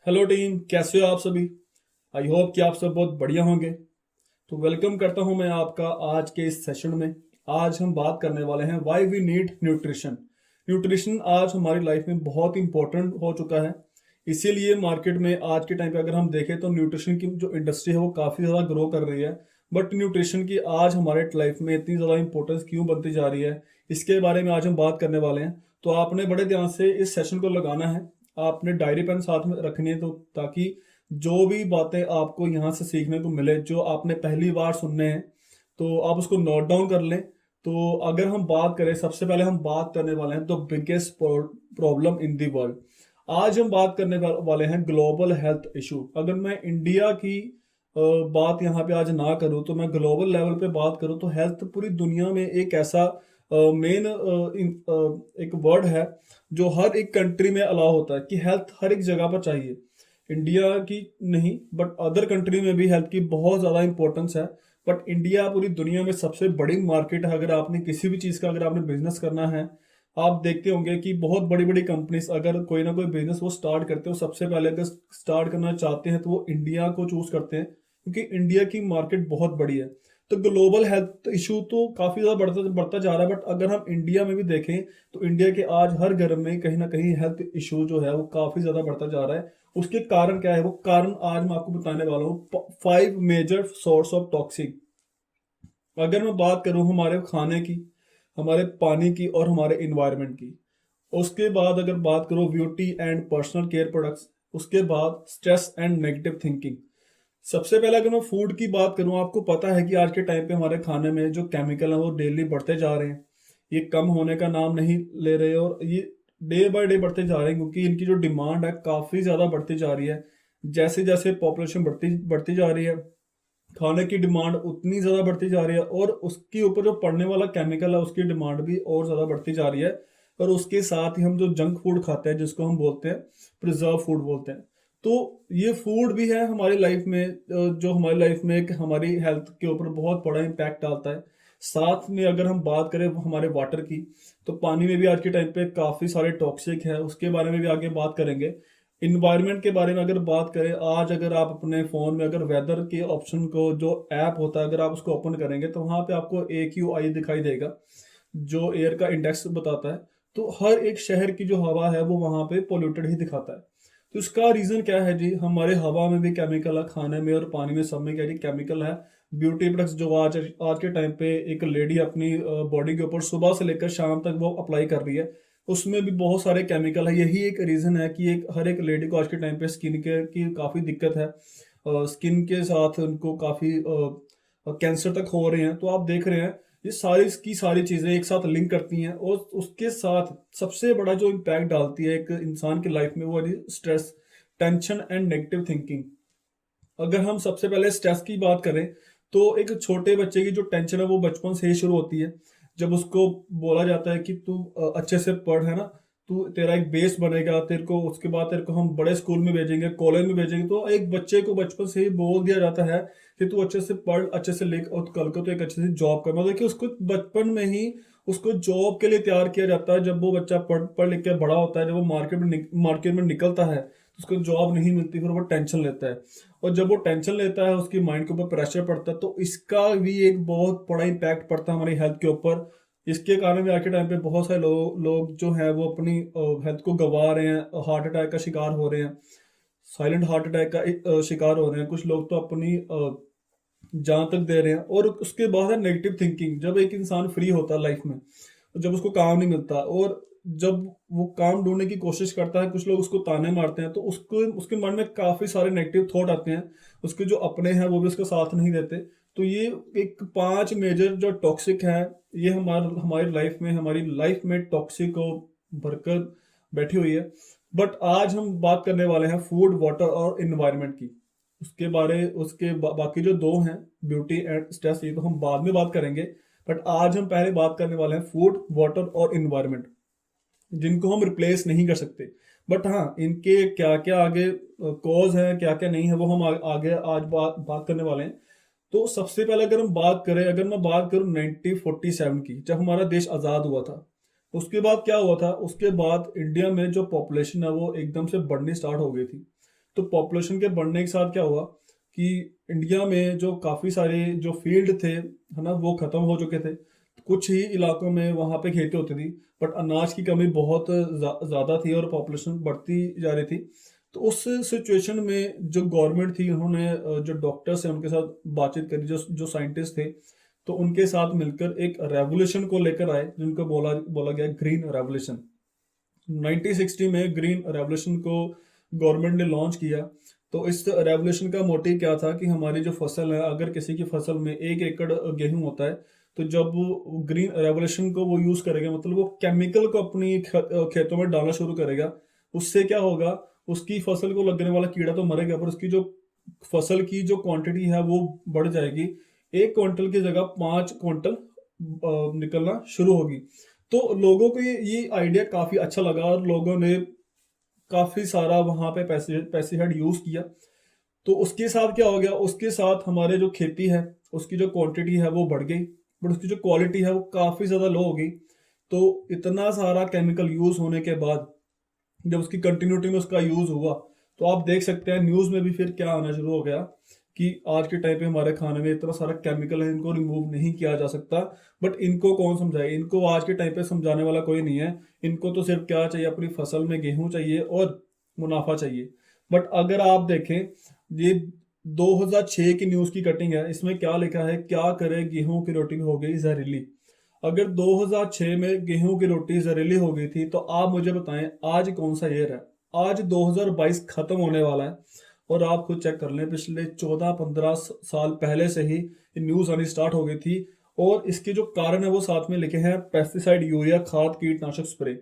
Hello team, कैसे हो आप सभी। आई होप कि आप सब बहुत बढ़िया होंगे। तो वेलकम करता हूं मैं आपका आज के इस सेशन में। आज हम बात करने वाले हैं why we need nutrition. Nutrition आज हमारी लाइफ में बहुत इंपॉर्टेंट हो चुका है। इसीलिए मार्केट में आज के टाइम पे अगर हम देखें तो न्यूट्रिशन की जो इंडस्ट्री है वो काफ़ी ज़्यादा ग्रो कर रही है। बट न्यूट्रिशन की आज हमारे लाइफ में इतनी ज़्यादा इंपॉर्टेंस क्यों बनती जा रही है, इसके बारे में आज हम बात करने वाले हैं। तो आपने बड़े ध्यान से इस सेशन को लगाना है। आपने डायरी पेन साथ में रखनी है, तो ताकि जो भी बातें आपको यहाँ से सीखने को मिले, जो आपने पहली बार सुनने हैं, तो आप उसको नोट डाउन कर लें। तो अगर हम बात करें, सबसे पहले हम बात करने वाले हैं the biggest problem in the world. आज हम बात करने वाले हैं ग्लोबल हेल्थ इशू। अगर मैं इंडिया की बात यहाँ पे आज ना करूँ, तो मैं ग्लोबल लेवल पे बात करूँ, तो हेल्थ पूरी दुनिया में एक ऐसा मेन एक वर्ड है जो हर एक कंट्री में अलाउ होता है कि हेल्थ हर एक जगह पर चाहिए। इंडिया की नहीं, बट अदर कंट्री में भी हेल्थ की बहुत ज़्यादा इंपॉर्टेंस है। बट इंडिया पूरी दुनिया में सबसे बड़ी मार्केट है। अगर आपने किसी भी चीज़ का, अगर आपने बिजनेस करना है, आप देखते होंगे कि बहुत बड़ी बड़ी कंपनीज अगर कोई ना कोई बिजनेस वो स्टार्ट करते हो, सबसे पहले अगर स्टार्ट करना चाहते हैं तो वो इंडिया को चूज करते हैं, क्योंकि इंडिया की मार्केट बहुत बड़ी है। तो ग्लोबल हेल्थ इशू तो काफ़ी ज़्यादा बढ़ता बढ़ता जा रहा है। बट अगर हम इंडिया में भी देखें, तो इंडिया के आज हर घर में कहीं ना कहीं हेल्थ इशू जो है वो काफ़ी ज़्यादा बढ़ता जा रहा है। उसके कारण क्या है, वो कारण आज मैं आपको बताने वाला हूँ। 5 मेजर सोर्स ऑफ टॉक्सिक। अगर मैं बात करूँ हमारे खाने की, हमारे पानी की और हमारे इन्वायरमेंट की, उसके बाद अगर बात करो beauty and personal care products, उसके बाद स्ट्रेस एंड नेगेटिव थिंकिंग। सबसे पहले अगर मैं फूड की बात करूं, आपको पता है कि आज के टाइम पे हमारे खाने में जो केमिकल है वो डेली बढ़ते जा रहे हैं। ये कम होने का नाम नहीं ले रहे, और ये डे बाय डे बढ़ते जा रहे हैं, क्योंकि इनकी जो डिमांड है काफ़ी ज़्यादा बढ़ती जा रही है। जैसे जैसे पॉपुलेशन बढ़ती बढ़ती जा रही है, खाने की डिमांड उतनी ज़्यादा बढ़ती जा रही है, और उसके ऊपर जो पड़ने वाला केमिकल है उसकी डिमांड भी और ज़्यादा बढ़ती जा रही है। और उसके साथ ही हम जो जंक फूड खाते हैं, जिसको हम बोलते हैं प्रिजर्व फूड बोलते हैं, तो ये फूड भी है हमारी लाइफ में, जो हमारी लाइफ में एक हमारी हेल्थ के ऊपर बहुत बड़ा इम्पैक्ट डालता है। साथ में अगर हम बात करें हमारे वाटर की, तो पानी में भी आज के टाइम पे काफ़ी सारे टॉक्सिक है, उसके बारे में भी आगे बात करेंगे। इन्वायरमेंट के बारे में अगर बात करें, आज अगर आप अपने फ़ोन में अगर वेदर के ऑप्शन को, जो ऐप होता है, अगर आप उसको ओपन करेंगे, तो वहाँ पे आपको AQI दिखाई देगा, जो एयर का इंडेक्स बताता है। तो हर एक शहर की जो हवा है वो वहाँ पे पोल्यूटेड ही दिखाता है। तो इसका रीज़न क्या है जी, हमारे हवा में भी केमिकल है, खाने में और पानी में, सब में क्या है, केमिकल है। ब्यूटी प्रोडक्ट्स जो आज आज के टाइम पे एक लेडी अपनी बॉडी के ऊपर सुबह से लेकर शाम तक वो अप्लाई कर रही है, उसमें भी बहुत सारे केमिकल है। यही एक रीज़न है कि एक हर एक लेडी को आज के टाइम पे स्किन केयर की काफ़ी दिक्कत है। स्किन के साथ उनको काफ़ी कैंसर तक हो रहे हैं। तो आप देख रहे हैं, ये सारी की सारी चीज़ें एक साथ लिंक करती हैं, और उसके साथ सबसे बड़ा जो इम्पैक्ट डालती है एक इंसान की लाइफ में, वो है stress, tension and negative thinking. अगर हम सबसे पहले स्ट्रेस की बात करें, तो एक छोटे बच्चे की जो टेंशन है वो बचपन से ही शुरू होती है। जब उसको बोला जाता है कि तू अच्छे से पढ़, है ना, तू तेरा एक बेस बनेगा, तेरे को उसके बाद तेरे को हम बड़े स्कूल में भेजेंगे, कॉलेज में भेजेंगे। तो एक बच्चे को बचपन से ही बोल दिया जाता है कि तू अच्छे से पढ़, अच्छे से लिख, और कल को तो एक अच्छे से जॉब कर। मतलब कि उसको बचपन में ही उसको जॉब के लिए तैयार किया जाता है। जब वो बच्चा पढ़ पढ़ लिख के बड़ा होता है, जब वो मार्केट में निकलता है, तो उसको जॉब नहीं मिलती, फिर वो टेंशन लेता है। और जब वो टेंशन लेता है, उसकी माइंड के ऊपर प्रेशर पड़ता है, तो इसका भी एक बहुत बड़ा इम्पैक्ट पड़ता है हमारी हेल्थ के ऊपर। इसके कारण भी आज के टाइम पे बहुत सारे लोग जो हैं वो अपनी हेल्थ को गंवा रहे हैं, हार्ट अटैक का शिकार हो रहे हैं, साइलेंट हार्ट अटैक का शिकार हो रहे हैं। कुछ लोग तो अपनी जान तक दे रहे हैं। और उसके बाद है नेगेटिव थिंकिंग। जब एक इंसान फ्री होता है लाइफ में, जब उसको काम नहीं मिलता, और जब वो काम ढूंढने की कोशिश करता है, कुछ लोग उसको ताने मारते हैं, तो उसको उसके मन में काफ़ी सारे नेगेटिव थॉट आते हैं। उसके जो अपने हैं वो भी उसका साथ नहीं देते। तो ये एक 5 मेजर जो टॉक्सिक है, ये हमारी लाइफ में टॉक्सिक को भरकर बैठी हुई है। बट आज हम बात करने वाले हैं फूड, वाटर और इन्वायरमेंट की। बाकी जो दो हैं, ब्यूटी एंड स्ट्रेस, ये तो हम बाद में बात करेंगे। बट आज हम पहले बात करने वाले हैं फूड, वाटर और इन्वायरमेंट, जिनको हम रिप्लेस नहीं कर सकते। बट हाँ, इनके क्या क्या आगे कॉज है, क्या क्या नहीं है, वो हम आगे आज बात करने वाले हैं। तो सबसे पहले अगर हम बात करें, अगर मैं बात करूं 1947 की, जब हमारा देश आज़ाद हुआ था, उसके बाद क्या हुआ था, उसके बाद इंडिया में जो पॉपुलेशन है वो एकदम से बढ़नी स्टार्ट हो गई थी। तो पॉपुलेशन के बढ़ने के साथ क्या हुआ कि इंडिया में जो काफ़ी सारे जो फील्ड थे है ना वो ख़त्म हो चुके थे। कुछ ही इलाकों में वहाँ पे खेती होती थी, बट अनाज की कमी बहुत ज़्यादा थी और पॉपुलेशन बढ़ती जा रही थी। तो उस सिचुएशन में जो गवर्नमेंट थी उन्होंने जो डॉक्टर्स हैं उनके साथ बातचीत करी, जो जो साइंटिस्ट थे, तो उनके साथ मिलकर एक रेवोल्यूशन को लेकर आए जिनको बोला बोला गया ग्रीन रेवोल्यूशन। 1960 में ग्रीन रेवोल्यूशन को गवर्नमेंट ने लॉन्च किया। तो इस रेवोल्यूशन का मोटिव क्या था कि हमारी जो फसल है, अगर किसी की फसल में 1 एकड़ गेहूं होता है, तो जब वो ग्रीन रेवोल्यूशन को वो यूज करेगा, मतलब वो केमिकल को अपनी खेतों में डालना शुरू करेगा, उससे क्या होगा, उसकी फसल को लगने वाला कीड़ा तो मरेगा, पर उसकी जो फसल की जो क्वांटिटी है वो बढ़ जाएगी। 1 क्विंटल की जगह 5 क्विंटल निकलना शुरू होगी। तो लोगों को ये आइडिया काफी अच्छा लगा और लोगों ने काफी सारा वहां पे पेस्टिसाइड यूज किया। तो उसके साथ क्या हो गया, उसके साथ हमारे जो खेती है उसकी जो क्वांटिटी है वो बढ़ गई, बट उसकी जो क्वालिटी है वो काफी ज्यादा लो हो गई। तो इतना सारा केमिकल यूज होने के बाद जब उसकी कंटिन्यूटी में उसका यूज हुआ, तो आप देख सकते हैं न्यूज में भी फिर क्या आना शुरू हो गया कि आज के टाइम पे हमारे खाने में इतना सारा केमिकल है, इनको रिमूव नहीं किया जा सकता। बट इनको कौन समझाए, इनको आज के टाइम पे समझाने वाला कोई नहीं है। इनको तो सिर्फ क्या चाहिए, अपनी फसल में गेहूं चाहिए और मुनाफा चाहिए। बट अगर आप देखें, ये 2006 की न्यूज की कटिंग है, इसमें क्या लिखा है, क्या करे गेहूं की रोटी हो गई जहरीली। अगर 2006 में गेहूं की रोटी जहरीली हो गई थी, तो आप मुझे बताएं आज कौन सा ईयर है। आज 2022 खत्म होने वाला है और आप खुद चेक कर लें, पिछले 14-15 साल पहले से ही न्यूज आनी स्टार्ट हो गई थी। और इसके जो कारण है वो साथ में लिखे हैं, पेस्टिसाइड, यूरिया खाद, कीटनाशक स्प्रे।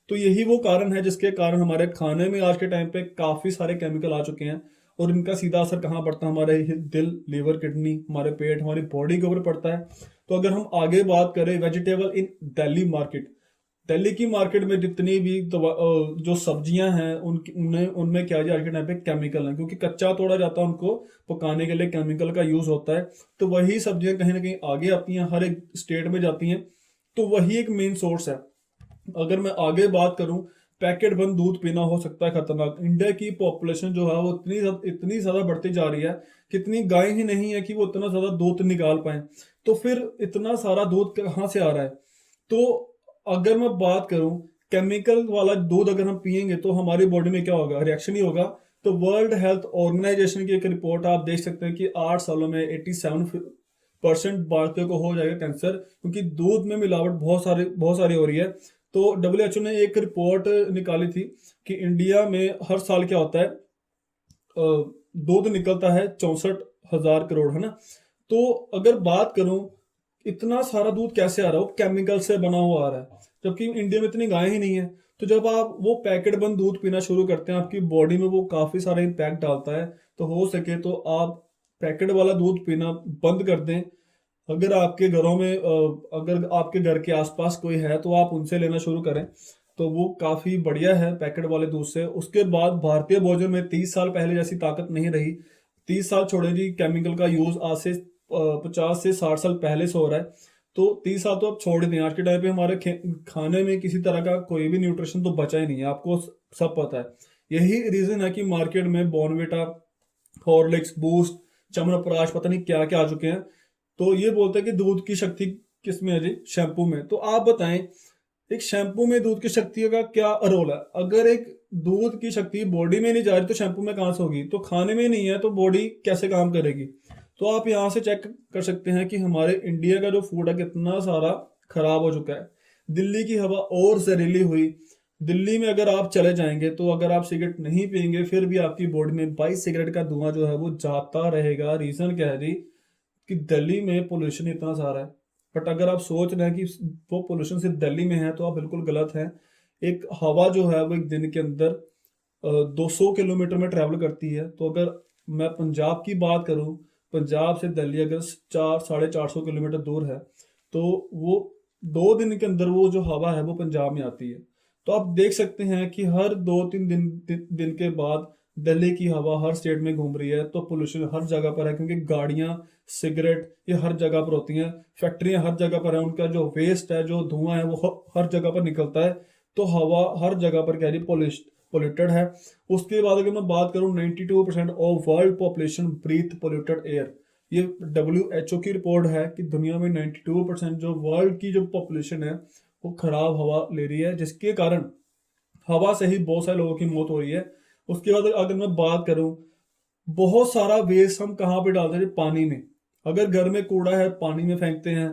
तो यही वो कारण है जिसके कारण हमारे खाने में आज के टाइम पे काफी सारे केमिकल आ चुके हैं। और इनका सीधा असर कहाँ पड़ता है, हमारे दिल, लीवर, किडनी, हमारे पेट, हमारी बॉडी के ऊपर पड़ता है। तो अगर हम आगे बात करें वेजिटेबल इन दिल्ली मार्केट, दिल्ली की मार्केट में जितनी भी जो सब्जियां हैं उनमें उनमें क्या है, आज के टाइम पे केमिकल है, क्योंकि कच्चा तोड़ा जाता है, उनको पकाने के लिए केमिकल का यूज होता है। तो वही सब्जियां कहीं ना कहीं आगे आती हैं, हर एक स्टेट में जाती हैं। तो वही एक मेन सोर्स है। अगर मैं आगे बात करूं, पैकेट बंद दूध पीना हो सकता है खतरनाक। इंडिया की पॉपुलेशन जो है वो इतनी ज्यादा बढ़ती जा रही है, कितनी गाय ही नहीं है कि वो इतना ज्यादा दूध निकाल पाए। तो फिर इतना सारा दूध कहाँ से आ रहा है। तो अगर मैं बात करूं, केमिकल वाला दूध अगर हम पियेंगे तो हमारी बॉडी में क्या होगा, रिएक्शन ही होगा। तो वर्ल्ड हेल्थ ऑर्गेनाइजेशन की एक रिपोर्ट आप देख सकते हैं कि 8 सालों में 87% भारतीयों को हो जाएगा कैंसर, क्योंकि दूध में मिलावट बहुत सारी हो रही है। तो WHO ने एक रिपोर्ट निकाली थी कि इंडिया में हर साल क्या होता है, दूध निकलता है 64,000 करोड़, है ना। तो अगर बात करूं, इतना सारा दूध कैसे आ रहा है, वो केमिकल से बना हुआ आ रहा है, जबकि इंडिया में इतनी गाय ही नहीं है। तो जब आप वो पैकेट बंद दूध पीना शुरू करते हैं, आपकी बॉडी में वो काफी सारा इम्पैक्ट डालता है। तो हो सके तो आप पैकेट वाला दूध पीना बंद कर दें। अगर आपके घरों में अगर आपके घर के आसपास कोई है तो आप उनसे लेना शुरू करें, तो वो काफी बढ़िया है पैकेट वाले दूध से। उसके बाद भारतीय भोजन में 30 साल पहले जैसी ताकत नहीं रही। 30 साल छोड़े जी, केमिकल का यूज आज से 50 से 60 साल पहले से हो रहा है। तो 30 साल तो अब छोड़ ही दें, आज के टाइम पे हमारे खाने में किसी तरह का कोई भी न्यूट्रिशन तो बचा ही नहीं है, आपको सब पता है। यही रीजन है कि मार्केट में बॉर्नविटा, हॉर्लिक्स, बूस्ट, च्यवनप्राश, पता नहीं क्या क्या आ चुके हैं। तो ये बोलते हैं कि दूध की शक्ति किस में है जी, शैम्पू में। तो आप बताएं, एक शैम्पू में दूध की शक्ति का क्या रोल है। अगर एक दूध की शक्ति बॉडी में नहीं जा रही तो शैम्पू में कहां से होगी, तो खाने में नहीं है तो बॉडी कैसे काम करेगी। तो आप यहां से चेक कर सकते हैं कि हमारे इंडिया का जो फूड है कितना सारा खराब हो चुका है। दिल्ली की हवा और जहरीली हुई। दिल्ली में अगर आप चले जाएंगे, तो अगर आप सिगरेट नहीं पियेंगे फिर भी आपकी बॉडी में 22 सिगरेट का धुआं जो है वो जाता रहेगा। रीजन क्या है जी, कि दिल्ली में पोल्यूशन इतना सारा है। बट अगर आप सोच रहे हैं कि वो पोल्यूशन सिर्फ दिल्ली में है, तो आप बिल्कुल गलत हैं। एक हवा जो है वो एक दिन के अंदर 200 किलोमीटर में ट्रैवल करती है। तो अगर मैं पंजाब की बात करूं, पंजाब से दिल्ली अगर 400-450 किलोमीटर दूर है, तो वो 2 दिन के अंदर वो जो हवा है वो पंजाब में आती है। तो आप देख सकते हैं कि हर 2-3 दिन के बाद दिल्ली की हवा हर स्टेट में घूम रही है। तो पोल्यूशन हर जगह पर है, क्योंकि गाड़ियां, सिगरेट, ये हर जगह पर होती हैं। फैक्ट्रियां हर जगह पर है, उनका जो वेस्ट है, जो धुआं है वो हर जगह पर निकलता है। तो हवा हर जगह पर कह रही पोल्यूटेड है। उसके बाद अगर मैं बात करूं 92% of world population breathe polluted air. ये WHO की रिपोर्ट है कि दुनिया में 92% जो वर्ल्ड की जो पॉपुलेशन है वो खराब हवा ले रही है, जिसके कारण हवा से ही बहुत सारे लोगों की मौत हो रही है। उसके बाद अगर मैं बात करूं, बहुत सारा वेस्ट हम कहाँ पे डालते हैं? पानी में। अगर घर में कूड़ा है पानी में फेंकते हैं,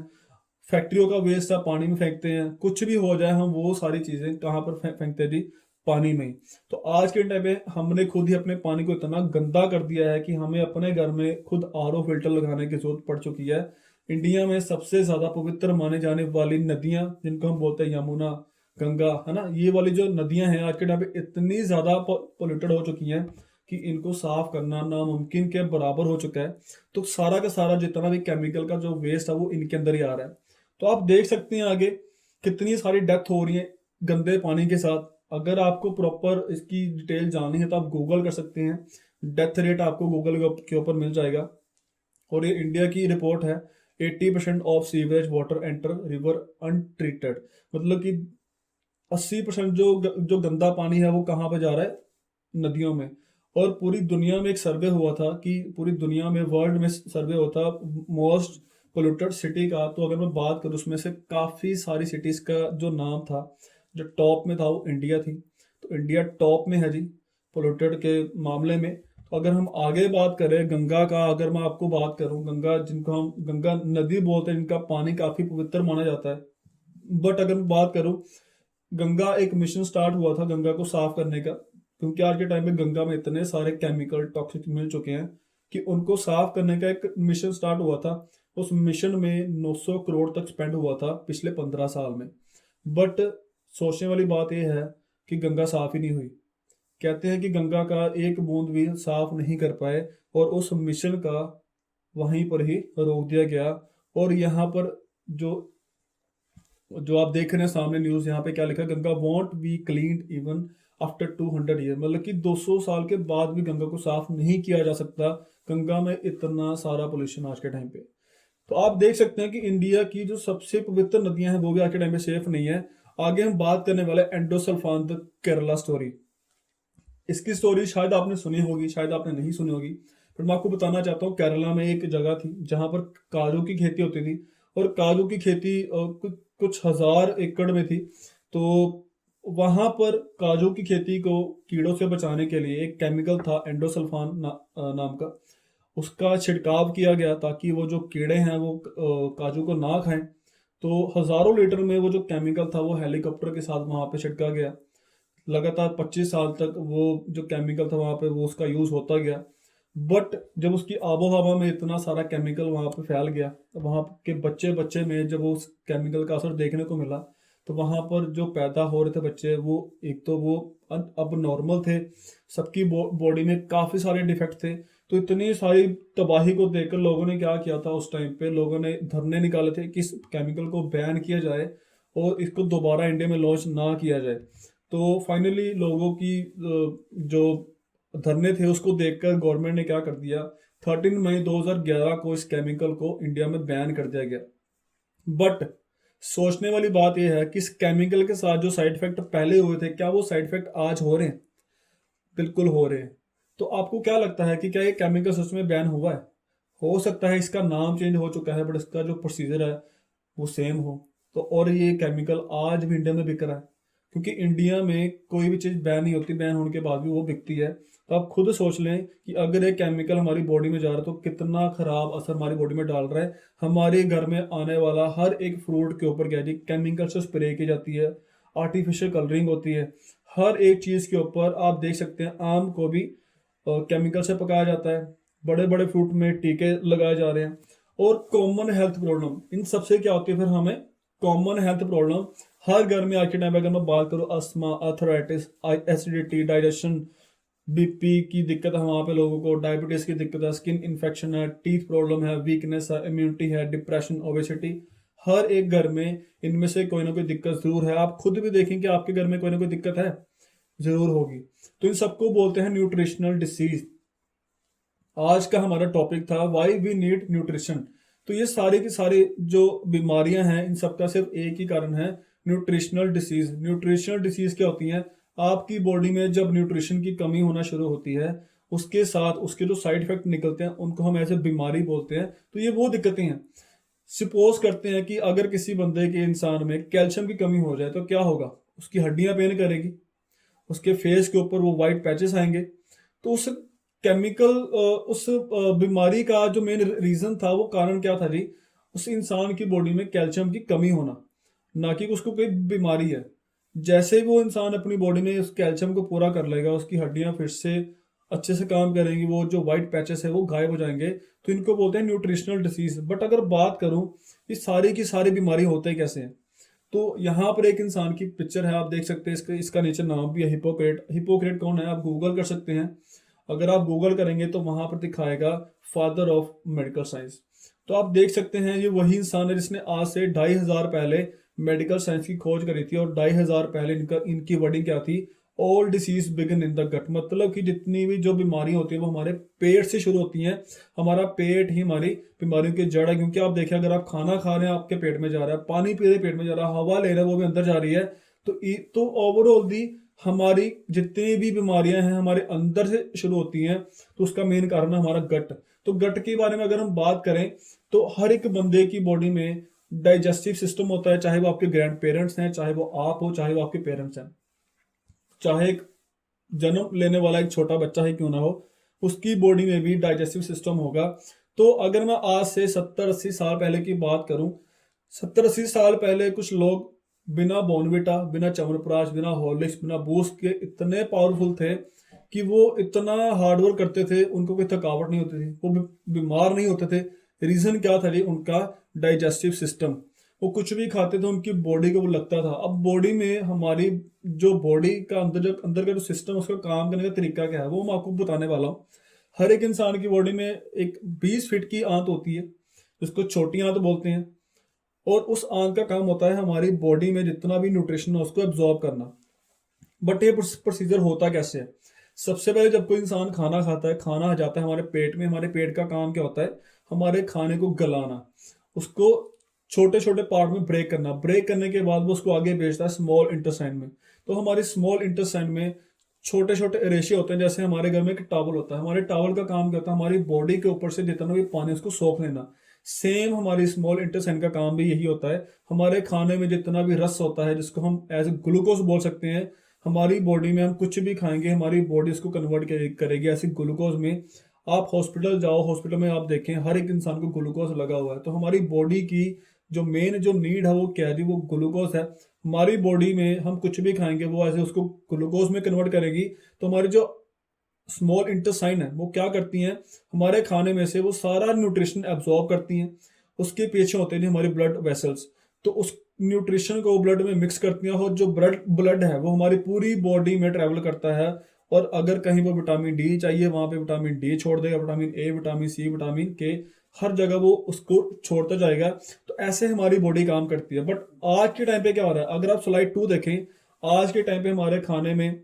फैक्ट्रियों का वेस्ट है पानी में फेंकते हैं, कुछ भी हो जाए हम वो सारी चीजें कहाँ पर फेंकते हैं जी? पानी में ही। तो आज के टाइम पे हमने खुद ही अपने पानी को इतना गंदा कर दिया है कि हमें अपने घर में खुद RO फिल्टर लगाने की जरूरत पड़ चुकी है। इंडिया में सबसे ज्यादा पवित्र माने जाने वाली नदियां जिनको हम बोलते हैं यमुना, गंगा, है ना, ये वाली जो नदियां हैं आज के टाइम पे इतनी ज्यादा पोल्यूटेड हो चुकी हैं कि इनको साफ करना नामुमकिन के बराबर हो चुका है। तो सारा का सारा जितना भी केमिकल का जो वेस्ट है वो इनके अंदर ही आ रहा है। तो आप देख सकते हैं आगे कितनी सारी डेथ हो रही है गंदे पानी के साथ। अगर आपको प्रॉपर इसकी डिटेल जाननी है तो आप गूगल कर सकते हैं, डेथ रेट आपको गूगल के ऊपर मिल जाएगा। और ये इंडिया की रिपोर्ट है, 80% of sewerage water enter river untreated. मतलब कि 80% जो गंदा पानी है वो कहाँ पे जा रहा है? नदियों में। और पूरी दुनिया में एक सर्वे हुआ था कि पूरी दुनिया में वर्ल्ड में सर्वे होता मोस्ट पोल्यूटेड सिटी का। तो अगर मैं बात करूँ उसमें से काफ़ी सारी सिटीज़ का जो नाम था, जो टॉप में था वो इंडिया थी। तो इंडिया टॉप में है जी पोल्यूटेड के मामले में। तो अगर हम आगे बात करें गंगा का, अगर मैं आपको बात करूं, गंगा जिनको हम गंगा नदी बोलते हैं, जिनका पानी काफ़ी पवित्र माना जाता है। बट अगर मैं बात करूं, गंगा एक मिशन स्टार्ट हुआ था गंगा को साफ करने का, क्योंकि आज के टाइम में गंगा में इतने सारे केमिकल टॉक्सिक मिल चुके हैं कि उनको साफ करने का एक मिशन स्टार्ट हुआ था। उस मिशन में 900 करोड़ तक स्पेंड हुआ था पिछले 15 साल में। बट सोचने वाली बात यह है कि गंगा साफ ही नहीं हुई। कहते हैं कि गंगा का एक बूंद भी साफ नहीं कर पाए और उस मिशन का वहीं पर ही रोक दिया गया। और यहाँ पर जो जो आप देख रहे हैं सामने न्यूज, यहाँ पे क्या लिखा है? Ganga want B clean even after 200 year. मतलब कि 200 साल के बाद भी गंगा को साफ नहीं किया जा सकता। गंगा में इतना सारा पोल्यूशन आज के टाइम पे। तो आप देख सकते हैं कि इंडिया की जो सबसे पवित्र नदियां हैं वो भी आज के टाइम पे सेफ नहीं है। आगे हम बात करने वाले एंडोसल्फान द केरला स्टोरी। इसकी स्टोरी शायद आपने सुनी होगी, शायद आपने नहीं सुनी होगी, पर मैं आपको बताना चाहता हूँ। केरला में एक जगह थी जहां पर काजू की खेती होती थी, और काजू की खेती कुछ हजार एकड़ में थी। तो वहां पर काजू की खेती को कीड़ों से बचाने के लिए एक केमिकल था एंडोसल्फान नाम का। उसका छिड़काव किया गया ताकि वो जो कीड़े हैं वो काजू को ना खाएं। तो हजारों लीटर में वो जो केमिकल था वो हेलीकॉप्टर के साथ वहां पे छिड़का गया। लगातार 25 साल तक वो जो केमिकल था वहां पे वो उसका यूज होता गया। बट जब उसकी आबो हवा में इतना सारा केमिकल वहां पे फैल गया, तो वहां के बच्चे बच्चे में जब उस केमिकल का असर देखने को मिला, तो वहां पर जो पैदा हो रहे थे बच्चे वो एक तो वो अब नॉर्मल थे, सबकी बॉडी में काफी सारे डिफेक्ट थे। तो इतनी सारी तबाही को देखकर लोगों ने क्या किया था, उस टाइम पे लोगों ने धरने निकाले थे कि इस केमिकल को बैन किया जाए और इसको दोबारा इंडिया में लॉन्च ना किया जाए। तो फाइनली लोगों की जो धरने थे उसको देखकर गवर्नमेंट ने क्या कर दिया, 13 मई 2011 को इस केमिकल को इंडिया में बैन कर दिया गया। बट सोचने वाली बात यह है कि इस केमिकल के साथ जो साइड इफेक्ट पहले हुए थे, क्या वो साइड इफेक्ट आज हो रहे हैं? बिल्कुल हो रहे हैं। तो आपको क्या लगता है कि क्या ये केमिकल सच में बैन हुआ है? हो सकता है इसका नाम चेंज हो चुका है, बट इसका जो प्रोसीजर है वो सेम हो। तो और ये केमिकल आज भी इंडिया में बिक रहा है, क्योंकि इंडिया में कोई भी चीज़ बैन नहीं होती, बैन होने के बाद भी वो बिकती है। तो आप खुद सोच लें कि अगर ये केमिकल हमारी बॉडी में जा रहा है तो कितना खराब असर हमारी बॉडी में डाल रहा है। हमारे घर में आने वाला हर एक फ्रूट के ऊपर क्या है, केमिकल से स्प्रे की जाती है, आर्टिफिशियल कलरिंग होती है। हर एक चीज़ के ऊपर आप देख सकते हैं, आम को भी केमिकल से पकाया जाता है, बड़े बड़े फ्रूट में टीके लगाए जा रहे हैं। और कॉमन हेल्थ प्रॉब्लम इन सबसे क्या होती है फिर हमें? कॉमन हेल्थ प्रॉब्लम हर घर में आज के टाइम पे अगर मैं बात करूँ, asthma, arthritis, acidity, digestion, BP की दिक्कत है वहाँ पे लोगों को, डायबिटीज की दिक्कत है, स्किन इन्फेक्शन है, टीथ प्रॉब्लम है, वीकनेस है, इम्यूनिटी है, डिप्रेशन, ओबेसिटी। हर एक घर में इनमें से कोई ना कोई दिक्कत जरूर है। आप खुद भी देखेंगे आपके घर में कोई ना कोई दिक्कत है, जरूर होगी। तो इन सबको बोलते हैं न्यूट्रिशनल डिसीज। आज का हमारा टॉपिक था व्हाई वी नीड न्यूट्रिशन। तो ये सारे की सारी जो बीमारियां हैं इन सबका सिर्फ एक ही कारण है, न्यूट्रिशनल डिसीज। न्यूट्रिशनल डिसीज क्या होती हैं? आपकी बॉडी में जब न्यूट्रिशन की कमी होना शुरू होती है, उसके साथ उसके जो साइड इफेक्ट निकलते हैं उनको हम ऐसे बीमारी बोलते हैं। तो ये वो दिक्कतें हैं। सपोज करते हैं कि अगर किसी बंदे के इंसान में कैल्शियम की कमी हो जाए तो क्या होगा, उसकी हड्डियां पेन करेगी, उसके फेस के ऊपर वो वाइट पैचेस आएंगे। तो उस केमिकल उस बीमारी का जो मेन रीजन था, वो कारण क्या था जी, उस इंसान की बॉडी में कैल्शियम की कमी होना, ना कि उसको कोई बीमारी है। जैसे ही वो इंसान अपनी बॉडी में उस कैल्शियम को पूरा कर लेगा, उसकी हड्डियां फिर से अच्छे से काम करेंगी, वो जो वाइट पैचेस है वो गायब हो जाएंगे। तो इनको बोलते हैं न्यूट्रिशनल डिसीज। बट अगर बात करूं ये सारी की सारी बीमारी होते कैसे हैं, तो यहाँ पर एक इंसान की पिक्चर है, आप देख सकते हैं। इसका नीचे नाम भी है हिपोक्रेट। हिपोक्रेट कौन है, आप गूगल कर सकते हैं। अगर आप गूगल करेंगे तो वहां पर दिखाएगा फादर ऑफ मेडिकल साइंस। तो आप देख सकते हैं ये वही इंसान है जिसने आज से 2500 पहले मेडिकल साइंस की खोज करी थी। और 2500 पहले इनकी वर्डिंग क्या थी, all disease begin in the gut. मतलब कि जितनी भी जो बीमारी होती है वो हमारे पेट से शुरू होती हैं। हमारा पेट ही हमारी बीमारियों की जड़ है। क्योंकि आप देखिए, अगर आप खाना खा रहे हैं आपके पेट में जा रहा है, पानी पी रहे पेट में जा रहा है, हवा ले रहे हैं वो भी अंदर जा रही है। तो ओवरऑल दी हमारी जितनी भी बीमारियां हैं हमारे अंदर से शुरू होती हैं। तो उसका मेन कारण है हमारा गट। तो गट के बारे में अगर हम बात करें तो हर एक बंदे की बॉडी में डाइजेस्टिव सिस्टम होता है, चाहे वो आपके ग्रैंड पेरेंट्स हैं, चाहे वो आप हो, चाहे वो आपके पेरेंट्स हैं, चाहे एक जन्म लेने वाला एक छोटा बच्चा ही क्यों ना हो, उसकी बॉडी में भी डाइजेस्टिव सिस्टम होगा। तो अगर मैं आज से 70-80 साल पहले की बात करूं, 70-80 साल पहले कुछ लोग बिना बॉर्नविटा, बिना च्यवनप्राश, बिना हॉर्लिक्स, बिना बूस्ट के इतने पावरफुल थे कि वो इतना हार्डवर्क करते थे, उनको कोई थकावट नहीं होती थी, वो बीमार नहीं होते थे। रीजन क्या था जी, उनका डाइजेस्टिव सिस्टम। वो कुछ भी खाते थे उनकी बॉडी को वो लगता था। अब बॉडी में हमारी जो बॉडी का अंदर का जो सिस्टम, उसका काम करने का तरीका क्या है वो मैं आपको बताने वाला हूँ। हर एक इंसान की बॉडी में एक 20 फीट की आंत होती है, जिसको छोटी आंत बोलते हैं। और उस आंत का काम होता है हमारी बॉडी में जितना भी न्यूट्रिशन है उसको एब्जॉर्ब करना। बट ये प्रोसीजर होता कैसे है, सबसे पहले जब कोई इंसान खाना खाता है, खाना जाता है हमारे पेट में, हमारे पेट का काम क्या होता है, हमारे खाने को गलाना, उसको छोटे छोटे पार्ट में ब्रेक करना। ब्रेक करने के बाद वो उसको आगे भेजता है स्मॉल इंटेस्टाइन में। तो हमारे स्मॉल इंटेस्टाइन में छोटे छोटे रेशे होते हैं। जैसे हमारे घर में एक टॉवल होता है, हमारे टॉवल का काम क्या होता है, हमारी बॉडी के ऊपर से जितना भी पानी उसको सोख लेना। सेम हमारी स्मॉल इंटेस्टाइन का काम भी यही होता है। हमारे खाने में जितना भी रस होता है, जिसको हम एज ग्लूकोज बोल सकते हैं, हमारी बॉडी में हम कुछ भी खाएंगे हमारी बॉडी उसको कन्वर्ट करेगी ऐसे ग्लूकोज में। आप हॉस्पिटल जाओ, हॉस्पिटल में आप देखें हर एक इंसान को ग्लूकोज लगा हुआ है। तो हमारी बॉडी की जो मेन जो नीड है वो क्या है जी, वो ग्लूकोज है। हमारी बॉडी में हम कुछ भी खाएंगे वो ऐसे उसको ग्लूकोज में कन्वर्ट करेगी। तो हमारी जो स्मॉल इंटेस्टाइन है वो क्या करती हैं, हमारे खाने में से वो सारा न्यूट्रिशन एब्जॉर्ब करती हैं। उसके पीछे होते हैं हमारे ब्लड वेसल्स, तो उस न्यूट्रिशन को ब्लड में मिक्स करती हैं। और जो ब्लड है वो हमारी पूरी बॉडी में ट्रेवल करता है। और अगर कहीं पर विटामिन डी चाहिए वहां पे विटामिन डी छोड़ देगा, vitamin A, vitamin C, vitamin K, हर जगह वो उसको छोड़ता जाएगा। तो ऐसे हमारी बॉडी काम करती है। बट आज के टाइम पे क्या हो रहा है, अगर आप स्लाइड 2 देखें, आज के टाइम पे हमारे खाने में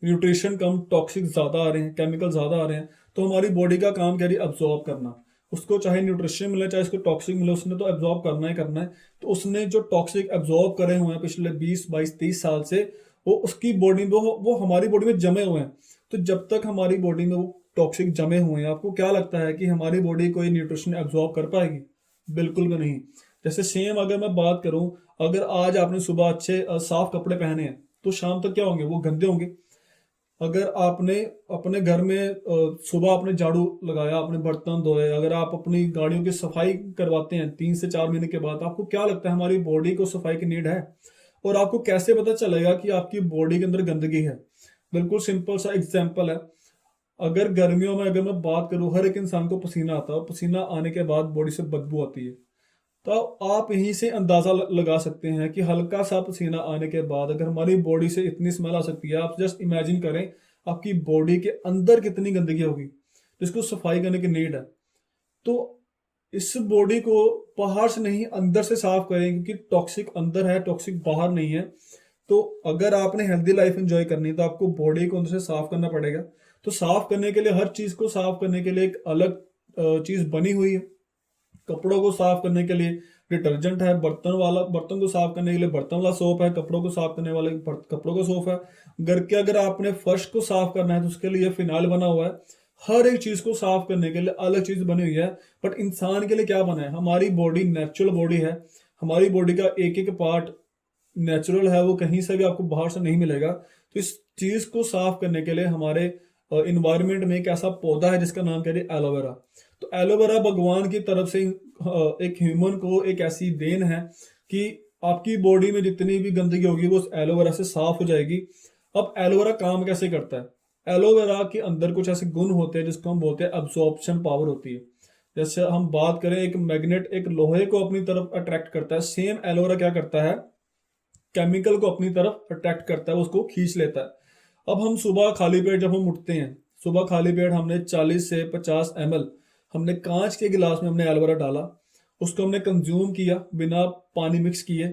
न्यूट्रिशन कम, टॉक्सिक ज्यादा आ रहे हैं, केमिकल ज्यादा आ रहे हैं। तो हमारी बॉडी का काम क्या है, एब्जॉर्ब करना। उसको चाहे न्यूट्रिशन मिले चाहे उसको टॉक्सिक मिले, उसने तो एब्जॉर्ब करना ही करना है। तो उसने जो टॉक्सिक एब्जॉर्ब करे हुए हैं पिछले 20-22-30 साल से, वो उसकी बॉडी में वो हमारी बॉडी में जमे हुए हैं। तो जब तक हमारी बॉडी में वो टॉक्सिक जमे हुए हैं, आपको क्या लगता है कि हमारी बॉडी कोई न्यूट्रिशन एब्जॉर्ब कर पाएगी? बिल्कुल भी नहीं। जैसे सेम अगर मैं बात करूं, अगर आज आपने सुबह अच्छे साफ कपड़े पहने हैं तो शाम तक क्या होंगे, वो गंदे होंगे। अगर आपने अपने घर में सुबह आपने झाड़ू लगाया, आपने बर्तन धोए, अगर आप अपनी गाड़ियों की सफाई करवाते हैं 3 से 4 महीने के बाद, आपको क्या लगता है हमारी बॉडी को सफाई की नीड है? और आपको कैसे पता चलेगा कि आपकी बॉडी के अंदर गंदगी है? बिल्कुल सिंपल सा एग्जाम्पल है। अगर गर्मियों में अगर मैं बात करूं, हर एक इंसान को पसीना आता है, पसीना आने के बाद बॉडी से बदबू आती है। तो आप यहीं से अंदाजा लगा सकते हैं कि हल्का सा पसीना आने के बाद अगर हमारी बॉडी से इतनी स्मेल आ सकती है, आप जस्ट इमेजिन करें आपकी बॉडी के अंदर कितनी गंदगी होगी, जिसको सफाई करने की नीड है। तो इस बॉडी को बाहर से नहीं अंदर से साफ करें, क्योंकि टॉक्सिक अंदर है, टॉक्सिक बाहर नहीं है। तो अगर आपने हेल्दी लाइफ एंजॉय करनी है तो आपको बॉडी को अंदर से साफ करना पड़ेगा। तो साफ करने के लिए, हर चीज को साफ करने के लिए एक अलग चीज बनी हुई है। कपड़ों को साफ करने के लिए डिटर्जेंट है, बर्तन वाला, बर्तन को साफ करने के लिए बर्तन वाला सोप है, कपड़ों को साफ करने वाले कपड़ों का सोप है, घर के अगर आपने फर्श को साफ करना है तो उसके लिए फिनाइल बना हुआ है। हर एक चीज को साफ करने के लिए अलग चीज बनी हुई है। बट इंसान के लिए क्या बना है? हमारी बॉडी नेचुरल बॉडी है, हमारी बॉडी का एक एक पार्ट नेचुरल है, वो कहीं से भी आपको बाहर से नहीं मिलेगा। तो इस चीज को साफ करने के लिए हमारे इन्वायरमेंट में एक ऐसा पौधा है जिसका नाम कह रहे एलोवेरा। तो एलोवेरा भगवान की तरफ से एक ह्यूमन को एक ऐसी देन है कि आपकी बॉडी में जितनी भी गंदगी होगी वो उस एलोवेरा से साफ हो जाएगी। अब एलोवेरा काम कैसे करता है? एलोवेरा के अंदर कुछ ऐसे गुण होते हैं जिसको हम बोलते हैं अब्सॉर्प्शन पावर होती है। जैसे हम बात करें, एक मैग्नेट एक लोहे को अपनी तरफ अट्रैक्ट करता है, सेम एलोवेरा क्या करता है? केमिकल को अपनी तरफ अट्रैक्ट करता है, उसको खींच लेता है। अब हम सुबह खाली पेट जब हम उठते हैं, सुबह खाली पेट हमने 40 से 50 ml हमने कांच के गिलास में हमने एलोवेरा डाला, उसको हमने कंज्यूम किया बिना पानी मिक्स किए,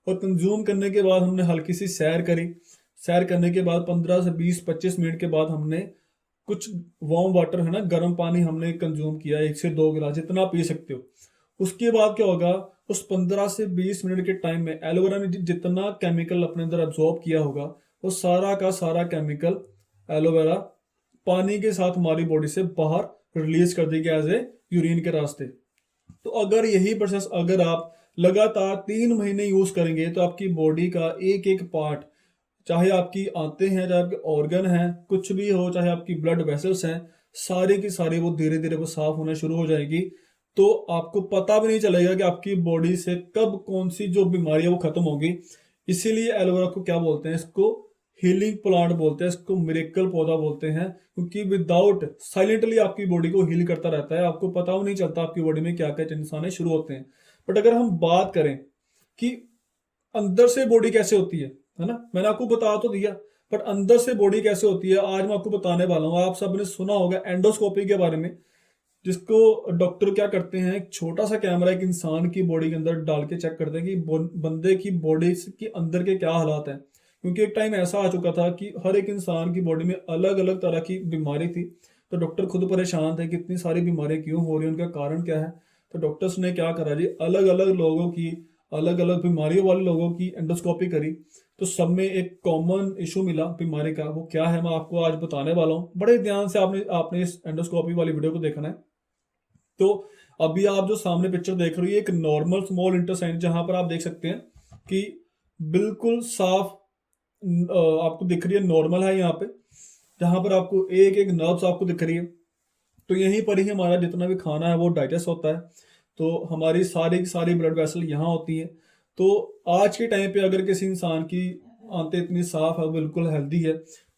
और कंज्यूम करने के बाद हमने हल्की सी सैर करी। सैर करने के बाद 15 से 20-25 मिनट के बाद हमने कुछ वार्म वाटर है ना, गर्म पानी हमने कंज्यूम किया, 1 से 2 गिलास जितना पी सकते हो। उसके बाद क्या होगा? उस 15 से 20 मिनट के टाइम में एलोवेरा ने जितना केमिकल अपने अंदर एब्जॉर्ब किया होगा, वो सारा का सारा केमिकल एलोवेरा पानी के साथ हमारी बॉडी से बाहर रिलीज कर देगी एज ए यूरिन के रास्ते। तो अगर यही प्रोसेस अगर आप लगातार 3 महीने यूज करेंगे तो आपकी बॉडी का एक एक पार्ट, चाहे आपकी आंतें हैं, चाहे आपके ऑर्गन हैं, कुछ भी हो, चाहे आपकी ब्लड वेसल्स हैं, सारे की सारी वो धीरे धीरे वो साफ होना शुरू हो जाएगी। तो आपको पता भी नहीं चलेगा कि आपकी बॉडी से कब कौन सी जो बीमारी है वो खत्म होगी। इसीलिए एलोवेरा को क्या बोलते हैं? इसको हीलिंग प्लांट बोलते हैं, इसको मिरेकल पौधा बोलते हैं, क्योंकि विदाउट साइलेंटली आपकी बॉडी को हील करता रहता है, आपको पता भी नहीं चलता आपकी बॉडी में क्या क्या चेंजेस आने शुरू होते हैं। बट अगर हम बात करें कि अंदर से बॉडी कैसे होती है ना, मैंने आपको बता तो दिया, बट अंदर से बॉडी कैसे होती है आज मैं आपको बताने वाला हूँ। आप सबने सुना होगा एंडोस्कोपी के बारे में, जिसको डॉक्टर क्या करते हैं, एक छोटा सा कैमरा एक इंसान की बॉडी के अंदर डाल के चेक करते हैं कि बंदे की बॉडी के अंदर के क्या हालात हैं। क्योंकि एक टाइम ऐसा आ चुका था कि हर एक इंसान की बॉडी में अलग अलग तरह की बीमारी थी, तो डॉक्टर खुद परेशान थे कि इतनी सारी बीमारियां क्यों हो रही हैं, उनका कारण क्या है। तो डॉक्टर्स ने क्या करा जी, अलग अलग लोगों की, अलग अलग बीमारियों वाले लोगों की एंडोस्कोपी करी, तो सब में एक कॉमन इशू मिला बीमारी का। वो क्या है मैं आपको आज बताने वाला हूँ, बड़े ध्यान से आपने आपने इस एंडोस्कोपी वाली वीडियो को देखना है। तो अभी आप जो सामने पिक्चर देख रहे हो, ये एक नॉर्मल स्मॉल इंटेस्टाइन, जहां पर आप देख सकते हैं कि बिल्कुल साफ आपको दिख रही है, नॉर्मल है यहाँ पे, जहां पर आपको एक एक नर्व्स आपको दिख रही है। तो यहीं पर ही हमारा जितना भी खाना है वो डाइजेस्ट होता है, तो हमारी सारी की सारी ब्लड वेसल यहाँ होती है। तो आज के टाइम पे अगर किसी इंसान की आंतें इतनी साफ है, बिल्कुल हेल्दी है,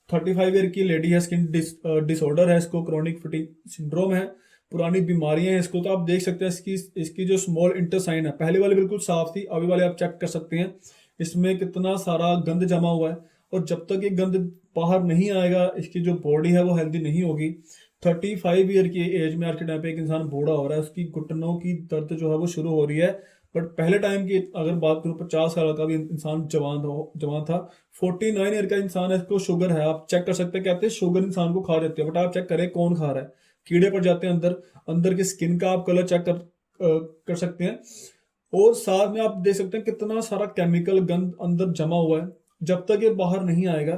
35 ईयर की लेडी है, स्किन डिसऑर्डर है, इसको क्रॉनिक फटीग सिंड्रोम है, पुरानी बीमारियां हैं इसको, तो आप देख सकते हैं इसकी इसकी जो स्मॉल इंटेस्टाइन है, पहले वाली बिल्कुल साफ थी, अभी वाले आप चेक कर सकते हैं इसमें कितना सारा गंद जमा हुआ है। और जब तक ये गंद बाहर नहीं आएगा, इसकी जो बॉडी है वो हेल्दी नहीं होगी। 35 ईयर की एज में आज के टाइम पे एक इंसान बूढ़ा हो रहा है, उसकी घुटनों की दर्द जो है वो शुरू हो रही है। बट पहले टाइम की अगर बात करूँ, 50 साल का भी इंसान जवान था। 49 ईयर का इंसान है, इसको शुगर है, आप चेक कर सकते हैं, कहते हैं शुगर इंसान को खा जाती है, बट आप चेक करें कौन खा रहा है, कीड़े पड़ जाते हैं अंदर, अंदर की स्किन का आप कलर चेक कर सकते हैं। और साथ में आप देख सकते हैं कितना सारा केमिकल गंद अंदर जमा हुआ है। जब तक ये बाहर नहीं आएगा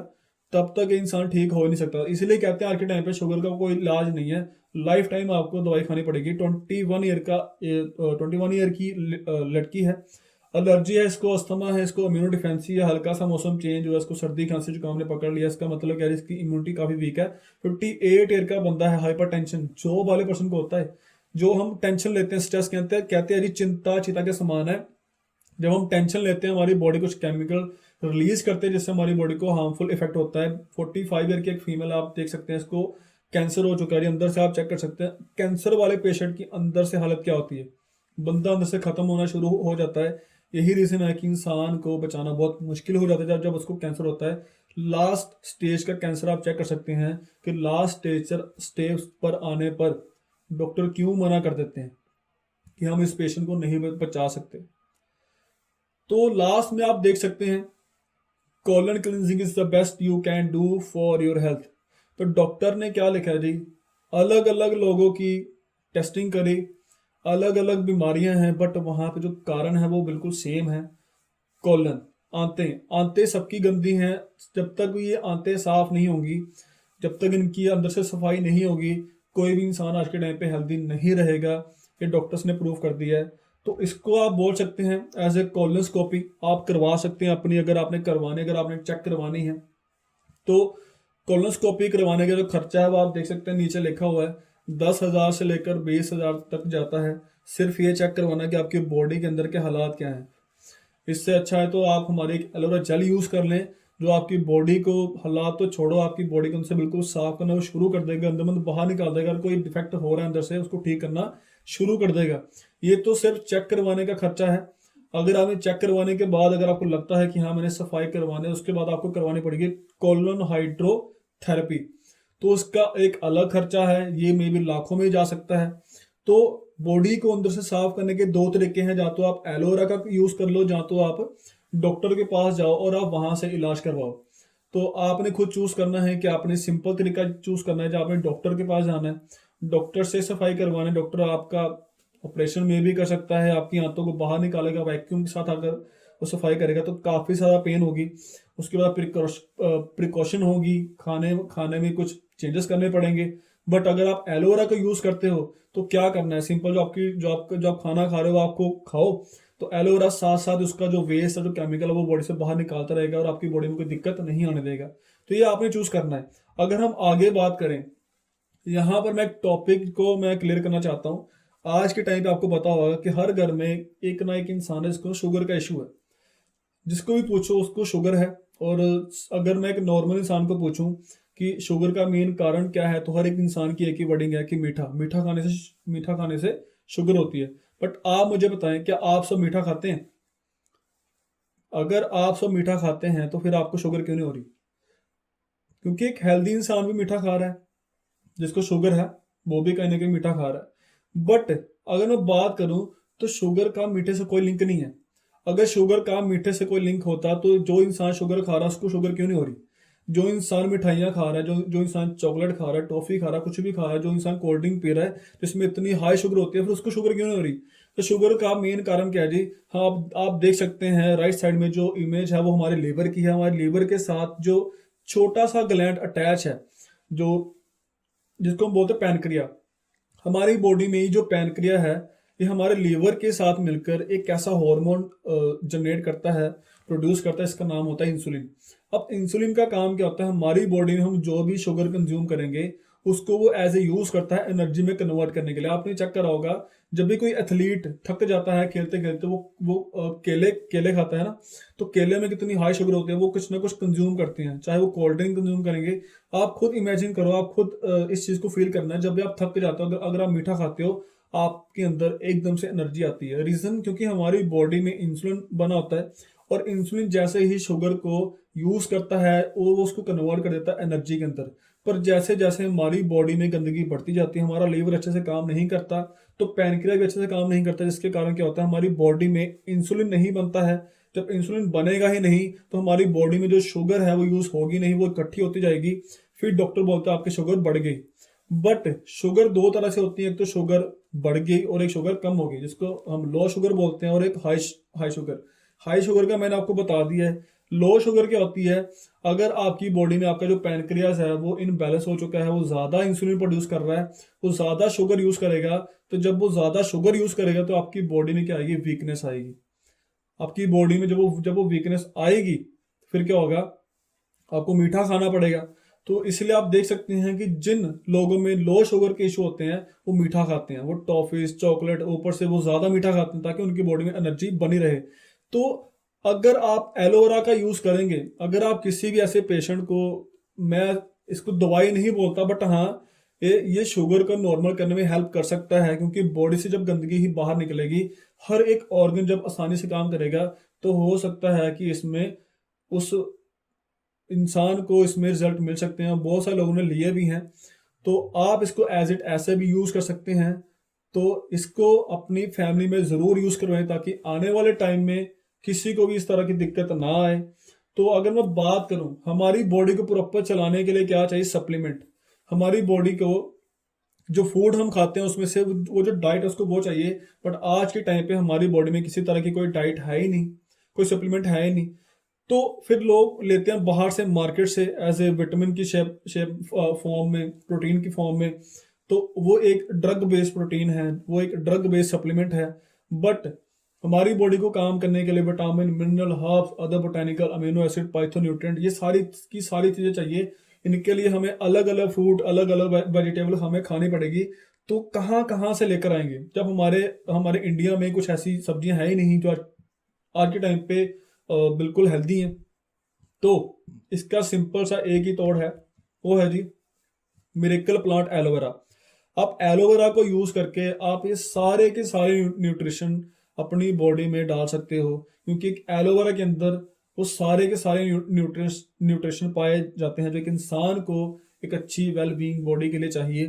तब तक ये इंसान ठीक हो नहीं सकता। इसलिए कहते हैं आज के टाइम पे शुगर का कोई इलाज नहीं है, लाइफ टाइम आपको दवाई खानी पड़ेगी। 21 ईयर की लड़की है, एलर्जी है इसको, अस्थमा है इसको, इम्यूनो डिफेंसी है, हल्का सा मौसम चेंज हुआ इसको, सर्दी खांसी जुकाम ने पकड़ लिया, इसका मतलब क्या है, इसकी इम्यूनिटी काफी वीक है। 58 ईयर का बंदा है, हाइपर टेंशन जो वाले पर्सन को होता है, जो हम टेंशन लेते हैं, स्ट्रेस कहते हैं जी चिंता चिता के समान है। जब हम टेंशन लेते हैं हमारी बॉडी कुछ केमिकल रिलीज करते हैं जिससे हमारी बॉडी को हार्मफुल इफेक्ट होता है। 45 ईयर की एक फीमेल आप देख सकते हैं, इसको कैंसर हो चुका है, अंदर से आप चेक कर सकते हैं। कैंसर वाले पेशेंट की अंदर से हालत क्या होती है, बंदा अंदर से खत्म होना शुरू हो जाता है। यही रीजन है कि इंसान को बचाना बहुत मुश्किल हो जाता है जब उसको कैंसर होता है। लास्ट स्टेज का कैंसर आप चेक कर सकते हैं कि लास्ट स्टेज पर आने पर डॉक्टर क्यों मना कर देते हैं कि हम इस पेशेंट को नहीं बचा सकते। तो लास्ट में आप देख सकते हैं, colon cleansing is the best you can do for your health. तो डॉक्टर ने क्या लिखा है जी, अलग अलग लोगों की टेस्टिंग करी, अलग अलग बीमारियां हैं बट वहां पे जो कारण है वो बिल्कुल सेम है। कॉलन, आंतें, आंतें सबकी गंदी हैं। जब तक ये आंतें साफ नहीं होंगी, जब तक इनकी अंदर से सफाई नहीं होगी, कोई भी इंसान आज के टाइम पे हेल्दी नहीं रहेगा। ये डॉक्टर्स ने प्रूव कर दिया है। तो इसको आप बोल सकते हैं एज ए कोलोनोस्कोपी आप करवा सकते हैं अपनी, अगर आपने करवानी, अगर आपने चेक करवानी है तो कोलोनोस्कोपी करवाने का जो खर्चा है वो आप देख सकते हैं नीचे लिखा हुआ है। 10,000 से लेकर 20,000 तक जाता है सिर्फ ये चेक करवाना कि आपकी बॉडी के अंदर के हालात क्या हैं। इससे अच्छा है तो आप हमारे एक एलोवेरा जेल यूज कर लें, जो आपकी बॉडी को, हालात तो छोड़ो, आपकी बॉडी को उनसे बिल्कुल साफ करना वो शुरू कर देगा, अंदर मंद बाहर निकाल देगा। अगर कोई डिफेक्ट हो रहा है अंदर से उसको ठीक करना शुरू कर देगा। ये तो सिर्फ चेक करवाने का खर्चा है। अगर आपने चेक करवाने के बाद अगर आपको लगता है कि हाँ मैंने सफाई करवाने, उसके बाद आपको करवानी पड़ेगी कोलोन हाइड्रोथेरेपी, तो उसका एक अलग खर्चा है, ये मे भी लाखों में जा सकता है। तो बॉडी को अंदर से साफ करने के दो तरीके हैं, या तो आप एलोवेरा का यूज कर लो, या तो आप डॉक्टर के पास जाओ और आप वहां से इलाज करवाओ। तो आपने खुद चूज करना है कि आपने सिंपल तरीका चूज करना है, जब आपने डॉक्टर के पास जाना है, डॉक्टर से सफाई करवाना है। डॉक्टर आपका ऑपरेशन में भी कर सकता है, आपकी आंतों को बाहर निकालेगा वैक्यूम के साथ, अगर वो सफाई करेगा तो काफी ज्यादा पेन होगी। उसके बाद प्रिकॉशन होगी, खाने खाने में कुछ चेंजेस करने पड़ेंगे। बट अगर आप एलोवेरा का यूज करते हो तो क्या करना है, सिंपल, जो आप खाना खा रहे हो आपको खाओ। तो एलोवेरा साथ साथ उसका जो वेस्ट है, जो केमिकल है, वो बॉडी से बाहर निकालता रहेगा और आपकी बॉडी में कोई दिक्कत नहीं आने देगा। तो ये आपने चूज करना है। अगर हम आगे बात करें, यहाँ पर मैं एक टॉपिक को मैं क्लियर करना चाहता हूँ। आज के टाइम पे आपको पता होगा कि हर घर में एक ना एक इंसान है जिसको शुगर का इशू है। जिसको भी पूछो उसको शुगर है। और अगर मैं एक नॉर्मल इंसान को पूछूं कि शुगर का मेन कारण क्या है, तो हर एक इंसान की एक ही वर्डिंग है कि मीठा, मीठा खाने से शुगर होती है। बट आप मुझे बताएं, क्या आप सब मीठा खाते हैं? अगर आप सब मीठा खाते हैं तो फिर आपको शुगर क्यों नहीं हो रही? क्योंकि एक हेल्दी इंसान भी मीठा खा रहा है, जिसको शुगर है वो भी कहीं ना कहीं मीठा खा रहा है। बट अगर मैं बात करूं तो शुगर का मीठे से कोई लिंक नहीं है। अगर शुगर का मीठे से कोई लिंक होता तो जो इंसान शुगर खा रहा है उसको शुगर क्यों नहीं हो रही? जो इंसान मिठाइयाँ खा रहा है, जो इंसान चॉकलेट खा रहा है, टॉफी खा रहा है, कुछ भी खा रहा है, जो इंसान कोल्ड ड्रिंक पी रहा है जिसमें इतनी हाई शुगर होती है, फिर उसको शुगर क्यों नहीं हो रही? तो शुगर का मेन कारण क्या है जी? हाँ, आप देख सकते हैं राइट साइड में जो इमेज है वो हमारे लीवर की है। हमारे लीवर के साथ जो छोटा सा ग्लैंड अटैच है, जो जिसको हम बोलते हैं पैनक्रिया। हमारी बॉडी में ही जो पैनक्रिया है, ये हमारे लीवर के साथ मिलकर एक ऐसा हार्मोन जनरेट करता है, प्रोड्यूस करता है, इसका नाम होता है इंसुलिन। अब इंसुलिन का काम क्या होता है? हमारी बॉडी में हम जो भी शुगर कंज्यूम करेंगे उसको वो एज ए यूज करता है एनर्जी में कन्वर्ट करने के लिए। आपने चेक करा होगा, जब भी कोई एथलीट थक जाता है खेलते खेलते, वो केले केले खाता है ना, तो केले में कितनी हाई शुगर होती है, वो कुछ ना कुछ कंज्यूम करते हैं, चाहे वो कोल्ड ड्रिंक कंज्यूम करेंगे। आप खुद इमेजिन करो, आप खुद इस चीज को फील करना है, जब भी आप थक जाते हो, अगर आप मीठा खाते हो, आपके अंदर एकदम से एनर्जी आती है। रीजन, क्योंकि हमारी बॉडी में इंसुलिन बना होता है, और इंसुलिन जैसे ही शुगर को यूज करता है वो उसको कन्वर्ट कर देता है एनर्जी के अंदर। पर जैसे जैसे हमारी बॉडी में गंदगी बढ़ती जाती है, हमारा लीवर अच्छे से काम नहीं करता, तो पैनक्रिया भी अच्छे से काम नहीं करता, जिसके कारण क्या होता है, हमारी बॉडी में इंसुलिन नहीं बनता है। जब इंसुलिन बनेगा ही नहीं तो हमारी बॉडी में जो शुगर है वो यूज होगी नहीं, वो इकट्ठी होती जाएगी। फिर डॉक्टर बोलता है आपकी शुगर बढ़ गई। बट शुगर दो तरह से होती है, एक तो शुगर बढ़ गई और एक शुगर कम हो गई, जिसको हम लो शुगर बोलते हैं, और एक high high sugar. High sugar का मैंने आपको बता दिया है। लो शुगर क्या होती है? अगर आपकी बॉडी में आपका जो पैनक्रियाज है वो इनबैलेंस हो चुका है, वो ज्यादा इंसुलिन प्रोड्यूस कर रहा है, वो ज्यादा शुगर यूज करेगा। तो जब वो ज्यादा शुगर यूज करेगा तो आपकी बॉडी में क्या आएगी? वीकनेस आएगी। आपकी बॉडी में जब वो वीकनेस आएगी, फिर क्या होगा? आपको मीठा खाना पड़ेगा। तो इसलिए आप देख सकते हैं कि जिन लोगों में लो शुगर के इशू होते हैं वो मीठा खाते हैं, वो टॉफीज चॉकलेट ऊपर से वो ज्यादा मीठा खाते हैं ताकि उनकी बॉडी में एनर्जी बनी रहे। तो अगर आप एलोवेरा का यूज करेंगे, अगर आप किसी भी ऐसे पेशेंट को, मैं इसको दवाई नहीं बोलता, बट हाँ ये शुगर को नॉर्मल करने में हेल्प कर सकता है, क्योंकि बॉडी से जब गंदगी ही बाहर निकलेगी, हर एक ऑर्गन जब आसानी से काम करेगा, तो हो सकता है कि इसमें उस इंसान को इसमें रिजल्ट मिल सकते हैं। बहुत सारे लोगों ने लिए भी हैं। तो आप इसको एज इट ऐसे भी यूज कर सकते हैं। तो इसको अपनी फैमिली में जरूर यूज करवाएं ताकि आने वाले टाइम में किसी को भी इस तरह की दिक्कत ना आए। तो अगर मैं बात करूं हमारी बॉडी को प्रॉपर चलाने के लिए क्या चाहिए? सप्लीमेंट। हमारी बॉडी को जो फूड हम खाते हैं उसमें से वो जो डाइट है उसको वो चाहिए, बट आज के टाइम पे हमारी बॉडी में किसी तरह की कोई डाइट है ही नहीं, कोई सप्लीमेंट है ही नहीं। तो फिर लोग लेते हैं बाहर से, मार्केट से, एज ए विटामिन की शेप शेप फॉर्म में, प्रोटीन की फॉर्म में। तो वो एक ड्रग बेस्ड प्रोटीन है, वो एक ड्रग बेस्ड सप्लीमेंट है। बट हमारी बॉडी को काम करने के लिए vitamin, mineral, herbs, other botanical, amino acid, phytonutrient, ये सारी की सारी चीजें चाहिए। इनके लिए हमें अलग अलग फ्रूट, अलग अलग वेजिटेबल हमें खानी पड़ेगी। तो कहाँ कहाँ से लेकर आएंगे, जब हमारे हमारे इंडिया में कुछ ऐसी सब्जियां हैं ही नहीं जो आज के टाइम पे बिल्कुल हेल्दी हैं। तो इसका सिंपल सा एक ही तोड़ है, वो है जी मिरेकल प्लांट एलोवेरा। आप एलोवेरा को यूज करके आप ये सारे के सारे न्यूट्रिशन अपनी बॉडी में डाल सकते हो, क्योंकि एलोवेरा के अंदर वो सारे के सारे न्यूट्रिशन पाए जाते हैं जो एक इंसान को एक अच्छी वेल बीइंग बॉडी के लिए चाहिए।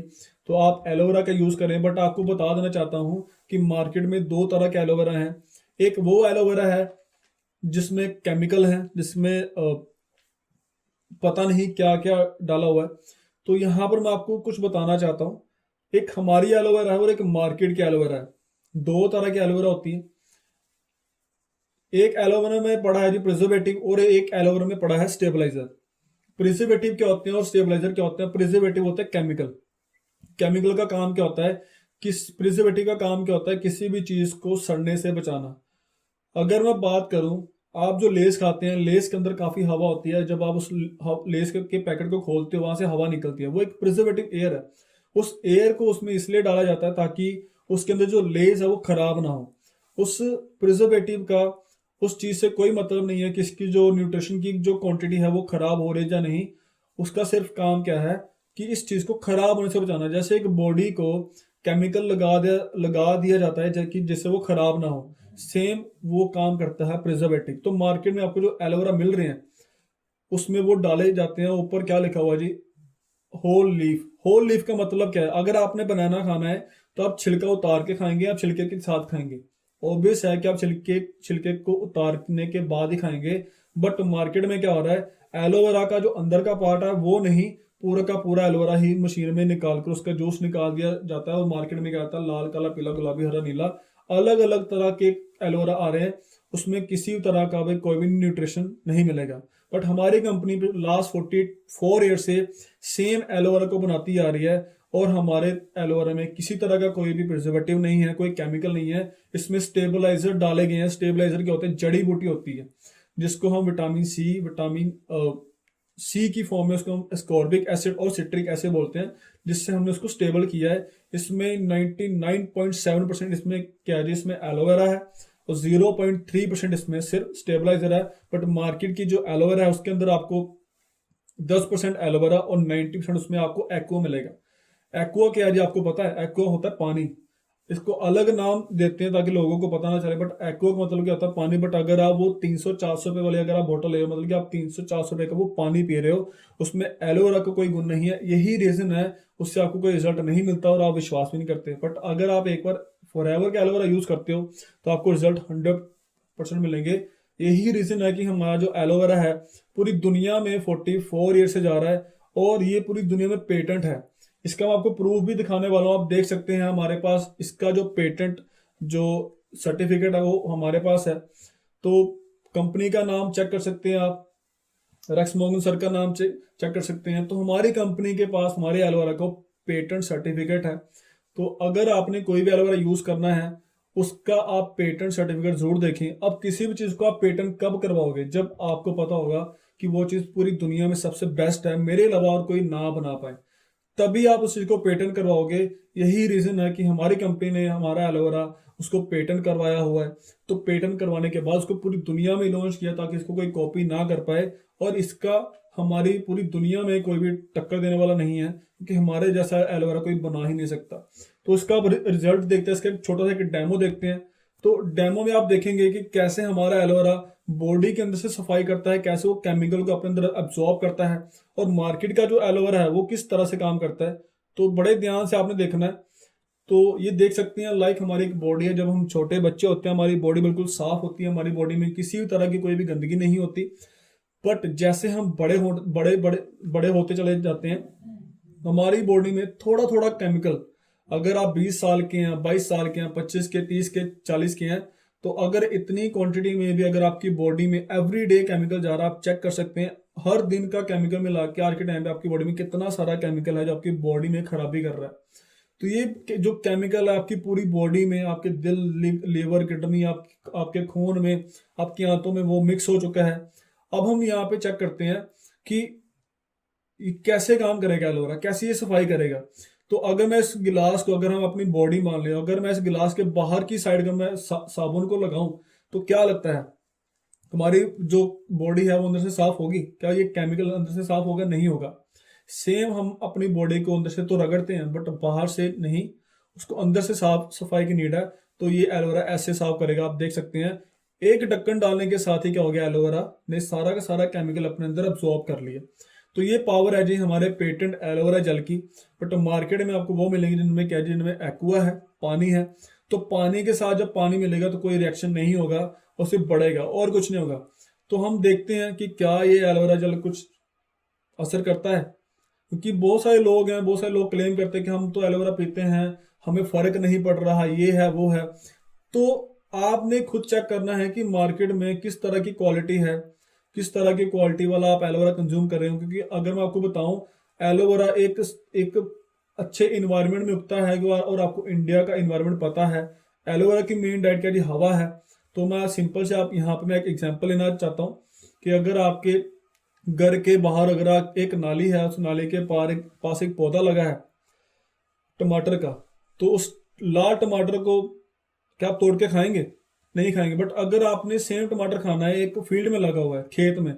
तो आप एलोवेरा का यूज करें। बट आपको बता देना चाहता हूँ कि मार्केट में दो तरह के एलोवेरा हैं। एक वो एलोवेरा है जिसमें केमिकल है, जिसमें पता नहीं क्या क्या डाला हुआ है। तो यहाँ पर मैं आपको कुछ बताना चाहता हूँ। एक हमारी एलोवेरा है और एक मार्केट की एलोवेरा है। दो तरह की एलोवेरा होती है। एक एलोवेरा में पड़ा है जी प्रिजर्वेटिव, और एक एलोवेरा में पड़ा है स्टेबलाइजर। प्रिजर्वेटिव क्या होते हैं और स्टेबलाइजर क्या होते हैं? प्रिजर्वेटिव होता है केमिकल। केमिकल का काम क्या होता है? प्रिजर्वेटिव का काम क्या होता है? किसी भी चीज को सड़ने से बचाना। अगर मैं बात करूं, आप जो लेस खाते हैं, लेस के अंदर काफी हवा होती है। जब आप उस लेस के पैकेट को खोलते हो, वहां से हवा निकलती है, वो एक प्रिजर्वेटिव एयर है। उस एयर को उसमें इसलिए डाला जाता है ताकि उसके अंदर जो लेस है वो खराब ना हो। उस प्रिजर्वेटिव का उस चीज से कोई मतलब नहीं है कि इसकी जो न्यूट्रिशन की जो क्वांटिटी है वो खराब हो रही है या नहीं। उसका सिर्फ काम क्या है कि इस चीज को खराब होने से बचाना। जैसे एक बॉडी को केमिकल लगा दिया जाता है कि जिससे वो खराब ना हो, सेम वो काम करता है प्रिजर्वेटिव। तो मार्केट में आपको जो एलोवेरा मिल रहे हैं उसमें वो डाले जाते हैं। ऊपर क्या लिखा हुआ जी? Whole leaf. होल लीफ का मतलब क्या है? अगर आपने बनाना खाना है तो आप छिलका उतार के खाएंगे, आप छिलके के साथ खाएंगे। ऑब्वियस है कि आप छिलके छिलके को उतारने के बाद ही खाएंगे। बट मार्केट में क्या हो रहा है, एलोवेरा का जो अंदर का पार्ट है वो नहीं, पूरा का पूरा एलोवेरा ही मशीन में निकाल कर उसका जूस निकाल दिया जाता है। और मार्केट में क्या आता है, लाल, काला, पीला, गुलाबी, हरा, नीला, अलग अलग तरह के एलोवेरा आ रहे हैं। उसमें किसी तरह का भी कोई भी न्यूट्रिशन नहीं मिलेगा। बट हमारी कंपनी लास्ट 44 ईयर से सेम एलोवेरा को बनाती आ रही है। और हमारे एलोवेरा में किसी तरह का कोई भी प्रिजर्वेटिव नहीं है, कोई केमिकल नहीं है। इसमें स्टेबलाइजर डाले गए हैं। स्टेबलाइजर क्या होते हैं? जड़ी बूटी होती है जिसको हम विटामिन सी की फॉर्म में उसको हम एस्कॉर्बिक एसिड और सिट्रिक एसिड बोलते हैं, जिससे हमने उसको स्टेबल किया है। इसमें 99.7% इसमें क्या है जी, इसमें एलोवेरा है, और 0.3% इसमें सिर्फ स्टेबलाइजर है। बट मार्केट की जो एलोवेरा है उसके अंदर आपको 10% एलोवेरा और 90% उसमें आपको एक्वा मिलेगा। एक्वा क्या है जी, आपको पता है? एक्वा होता है पानी। इसको अलग नाम देते हैं ताकि लोगों को पता ना चले, बट एक्वा का मतलब क्या होता है? पानी। बट अगर आप वो 300-400 रुपए वाली अगर आप बोतल ले रहे हो, मतलब कि आप 300-400 रुपए का वो पानी पी रहे हो, उसमें एलोवेरा का कोई गुण नहीं है। यही रीजन है उससे आपको कोई रिजल्ट नहीं मिलता और आप विश्वास भी नहीं करते। बट अगर आप एक बार फॉरएवर का एलोवेरा यूज करते हो तो आपको रिजल्ट 100% मिलेंगे। यही रीजन है कि हमारा जो एलोवेरा है पूरी दुनिया में 44 ईयर से जा रहा है, और ये पूरी दुनिया में पेटेंट है। इसका मैं आपको प्रूफ भी दिखाने वाला हूँ। आप देख सकते हैं हमारे पास इसका जो पेटेंट जो सर्टिफिकेट है वो हमारे पास है। तो कंपनी का नाम चेक कर सकते हैं आप, रेक्स मोगन सर का नाम चेक कर सकते हैं। तो हमारी कंपनी के पास हमारे एलोवेरा को पेटेंट सर्टिफिकेट है। तो अगर आपने कोई भी एलोवेरा यूज करना है उसका आप पेटेंट सर्टिफिकेट जरूर देखें। अब किसी भी चीज को आप पेटेंट कब करवाओगे? जब आपको पता होगा कि वो चीज पूरी दुनिया में सबसे बेस्ट है, मेरे अलावा और कोई ना बना पाए, तभी आप उस चीज को पेटेंट करवाओगे। यही रीजन है कि हमारी कंपनी ने हमारा एलोवेरा उसको पेटेंट करवाया हुआ है। तो पेटेंट करवाने के बाद उसको पूरी दुनिया में लॉन्च किया ताकि इसको कोई कॉपी ना कर पाए। और इसका हमारी पूरी दुनिया में कोई भी टक्कर देने वाला नहीं है, क्योंकि हमारे जैसा एलोवेरा कोई बना ही नहीं सकता। तो इसका रिजल्ट देखते हैं, इसका एक छोटा सा एक डेमो देखते हैं। तो डेमो में आप देखेंगे कि कैसे हमारा एलोवेरा बॉडी के अंदर से सफाई करता है, कैसे वो केमिकल को अपने अंदर अब्सॉर्ब करता है, और मार्केट का जो एलोवेरा है वो किस तरह से काम करता है। तो बड़े ध्यान से आपने देखना है। तो ये देख सकते हैं, लाइक हमारी एक बॉडी है। जब हम छोटे बच्चे होते हैं हमारी बॉडी बिल्कुल साफ होती है, हमारी बॉडी में किसी भी तरह की कोई भी गंदगी नहीं होती। बट जैसे हम बड़े होते चले जाते हैं हमारी बॉडी में थोड़ा थोड़ा केमिकल, अगर आप 20 साल के हैं, 22 साल के हैं, 25 के, 30 के, 40 के हैं, तो अगर इतनी क्वांटिटी में भी अगर आपकी बॉडी में एवरीडे केमिकल जा रहा है, आप चेक कर सकते हैं हर दिन का केमिकल मिला के आज के टाइम पे आपकी बॉडी में कितना सारा केमिकल है जो आपकी बॉडी में खराबी कर रहा है। तो ये जो केमिकल है आपकी पूरी बॉडी में, आपके दिल, लीवर, किडनी, आपके खून में, आपकी आंतों में वो मिक्स हो चुका है। अब हम यहाँ पे चेक करते हैं कि ये कैसे काम करेगा एलोवेरा, कैसे ये सफाई करेगा। तो अगर मैं इस गिलास को, अगर हम अपनी बॉडी मान लें, अगर मैं इस गिलास के बाहर की साइड का मैं साबुन को लगाऊं, तो क्या लगता है हमारी जो बॉडी है वो अंदर से साफ होगी? क्या ये केमिकल अंदर से साफ होगा? नहीं होगा। सेम हम अपनी बॉडी को अंदर से तो रगड़ते हैं बट बाहर से नहीं, उसको अंदर से साफ सफाई की नीड है। तो ये एलोवेरा ऐसे साफ करेगा। आप देख सकते हैं एक ढक्कन डालने के साथ ही क्या हो गया, एलोवेरा ने सारा का सारा केमिकल अपने अंदर अब्सॉर्ब कर लिया। तो ये पावर है जी हमारे पेटेंट एलोवेरा जेल की। बट मार्केट में आपको वो मिलेंगे जिनमें क्या, जिनमें एक्वा है, पानी है। तो पानी के साथ जब पानी मिलेगा तो कोई रिएक्शन नहीं होगा और सिर्फ बढ़ेगा और कुछ नहीं होगा। तो हम देखते हैं कि क्या ये एलोवेरा जेल कुछ असर करता है, क्योंकि बहुत सारे लोग हैं, बहुत सारे लोग क्लेम करते हैं कि हम तो एलोवेरा पीते हैं, हमें फर्क नहीं पड़ रहा, ये है वो है। तो आपने खुद चेक करना है कि मार्केट में किस तरह की क्वालिटी है, किस तरह की क्वालिटी वाला आप एलोवेरा कंज्यूम कर रहे हो। क्योंकि अगर मैं आपको बताऊं, एलोवेरा एक एक अच्छे इन्वायरमेंट में उगता है और आपको इंडिया का इन्वायरमेंट पता है। एलोवेरा की मेन डाइट क्या जी, हवा है। तो मैं सिंपल से आप यहाँ पे मैं एक एग्जांपल लेना चाहता हूँ कि अगर आपके घर के बाहर अगर एक नाली है, उस नाली के पास एक पौधा लगा है टमाटर का, तो उस लाल टमाटर को क्या आप तोड़ के खाएंगे? नहीं खाएंगे। बट अगर आपने सेम टमाटर खाना है, एक फील्ड में लगा हुआ है, खेत में,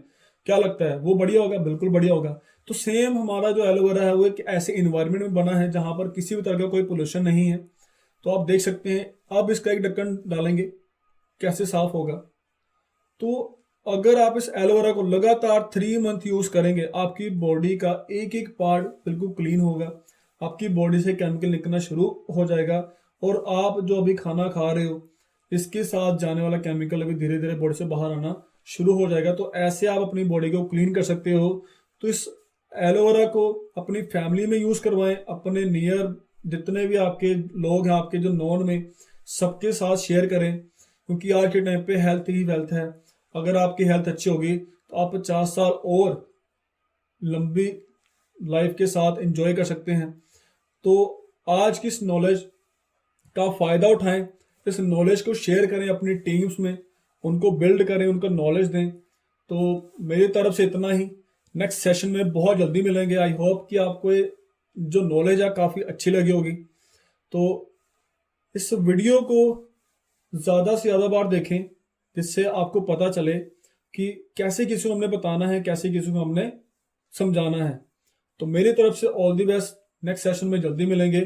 क्या लगता है वो बढ़िया होगा? बिल्कुल बढ़िया होगा। तो सेम हमारा जो एलोवेरा है वो एक ऐसे इन्वायरमेंट में बना है जहां पर किसी भी तरह का कोई पोल्यूशन नहीं है। तो आप देख सकते हैं। अब इसका एक ढक्कन डालेंगे, कैसे साफ होगा। तो अगर आप इस एलोवेरा को लगातार 3 मंथ यूज करेंगे, आपकी बॉडी का एक एक पार्ट बिल्कुल क्लीन होगा, आपकी बॉडी से केमिकल निकलना शुरू हो जाएगा और आप जो अभी खाना खा रहे हो इसके साथ जाने वाला केमिकल अभी धीरे धीरे बॉडी से बाहर आना शुरू हो जाएगा। तो ऐसे आप अपनी बॉडी को क्लीन कर सकते हो। तो इस एलोवेरा को अपनी फैमिली में यूज करवाएं, अपने नियर जितने भी आपके लोग हैं, आपके जो नॉन में, सबके साथ शेयर करें। क्योंकि आज के टाइम पे हेल्थ ही वेल्थ है। अगर आपकी हेल्थ अच्छी होगी तो आप 50 साल और लंबी लाइफ के साथ एंजॉय कर सकते हैं। तो आज की इस नॉलेज का फायदा उठाएं, इस नॉलेज को शेयर करें अपनी टीम्स में, उनको बिल्ड करें, उनको नॉलेज दें। तो मेरी तरफ से इतना ही। नेक्स्ट सेशन में बहुत जल्दी मिलेंगे। आई होप कि आपको ये जो नॉलेज है काफ़ी अच्छी लगी होगी। तो इस वीडियो को ज़्यादा से ज़्यादा बार देखें जिससे आपको पता चले कि कैसे किसी को हमने बताना है, कैसे किसी को हमने समझाना है। तो मेरी तरफ से all the best. Next session में जल्दी मिलेंगे।